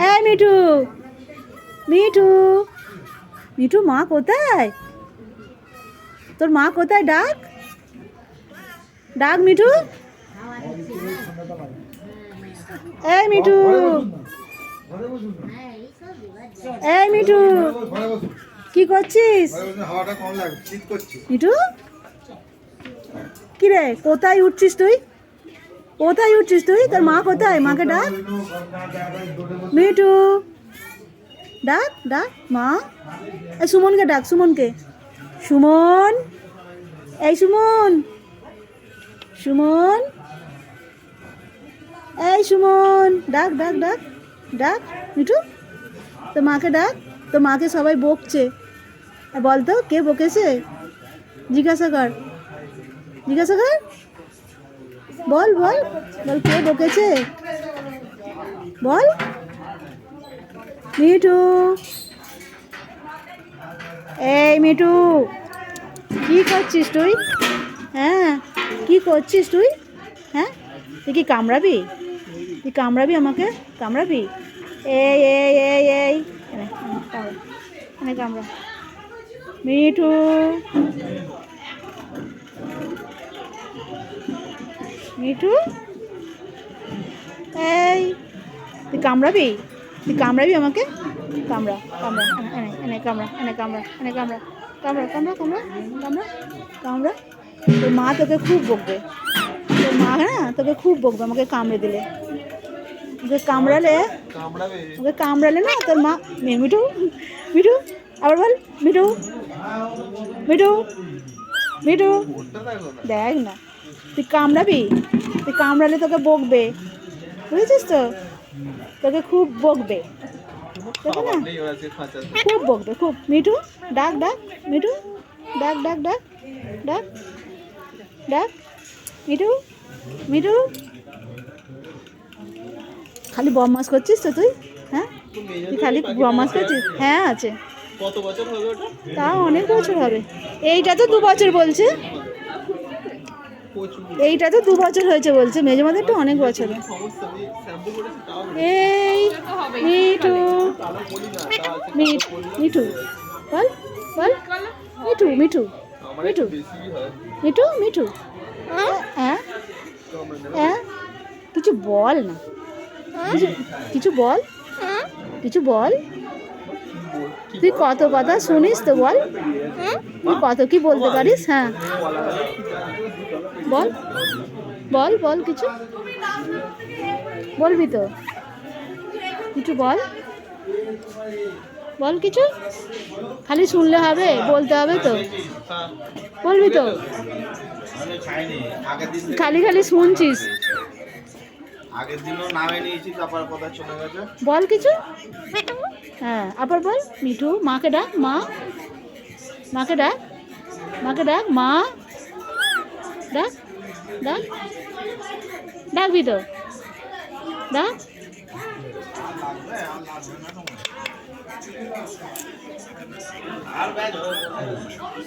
এই মিঠু, মিঠু, মিঠু, মা কোথায়? তোর মা কোথায়? ডাক, ডাক মিঠু। এই মিঠু, এই মিঠু, কি করছিস? মিঠু, কি রে, কোথায় উঠছিস তুই? কোথায় উঠছিস তুই? তোর মা কোথায়? মাকে ডাক। মিঠু, ডাক, ডাক মা। এই সুমনকে ডাক, সুমনকে। সুমন, এই সুমন, সুমন, এই সুমন, ডাক, ডাক, ডাক, ডাক মিঠু। তোর মাকে ডাক। তোর মাকে সবাই বকছে। বল তো কে বকেছে? জিজ্ঞাসা কর, জিজ্ঞাসা কর, বল বল বল, কে বকেছে বল। মিঠু, এই মিঠু, কি করছিস তুই? হ্যাঁ, কি করছিস তুই? হ্যাঁ, তুই কি কামড়াবি? তুই কামড়াবি আমাকে? কামড়াবি? এই এই এই এই, এনে কামড়া। মিঠু, মিঠু, এই, তুই কামড়াবি? তুই কামড়াবি আমাকে? কামড়া, কামড়া, এনে এনে কামড়া, এনে কামড়া, এনে কামড়া, কামড়া, কামড়া, কামড়া, কামড়া, কামড়া। তোর মা তোকে খুব বকবে। তোর মা না তোকে খুব বকবে আমাকে কামড়ে দিলে। ওকে কামড়ালে, ওকে কামড়ালে না তোর মা। মিঠু, মিঠু, আবার বল। মিঠু, মিঠু, মিঠু, দেখ না, তুই কামড়াবি? তুই কামড়ালে তোকে বকবে, বুঝেছিস তো? তোকে খুব বকবে, দেখো না, খুব বকবে খুব। মিঠু, ডাক, ডাক মিঠু, ডাক, ডাক, ডাক, ডাক, ডাক মিঠু, মিঠু। খালি বদমাস করছিস তো তুই? হ্যাঁ, তুই খালি বদমাস করছিস? হ্যাঁ আছে। কত বছর হবে ওটা? তাও অনেক বছর হবে। এইটা তো 2 বছর বলছে। এইটা তো 2 বছর হয়েছে বলছে। মেজো মাদের তো অনেক বছর। এই মিঠু, মিঠু, বল বল, মিঠু, মিঠু, মিঠু, মিঠু, মিঠু, হ্যাঁ হ্যাঁ, কিছু বল না, কিছু বল, কিছু বল। তুই কত কথা শুনিস তো, বল তুই কত কি বলতে পারিস? হ্যাঁ বল, বল বল, কিছু বলবি তো? কিছু বল, বল কিছু। খালি শুনলে হবে? বলতে হবে তো, বলবি তো? খালি খালি শুনছিস। আগের দিনও নামে নিয়েছি, তারপর কথা চলে গেছে। বল কিছু। হ্যাঁ, আবার বল। মিঠু, মাকে ডাক, মা, মাকে ডাক, মাকে ডাক, মা, ডাক, ডাক, ডাকবি তো? ডাক।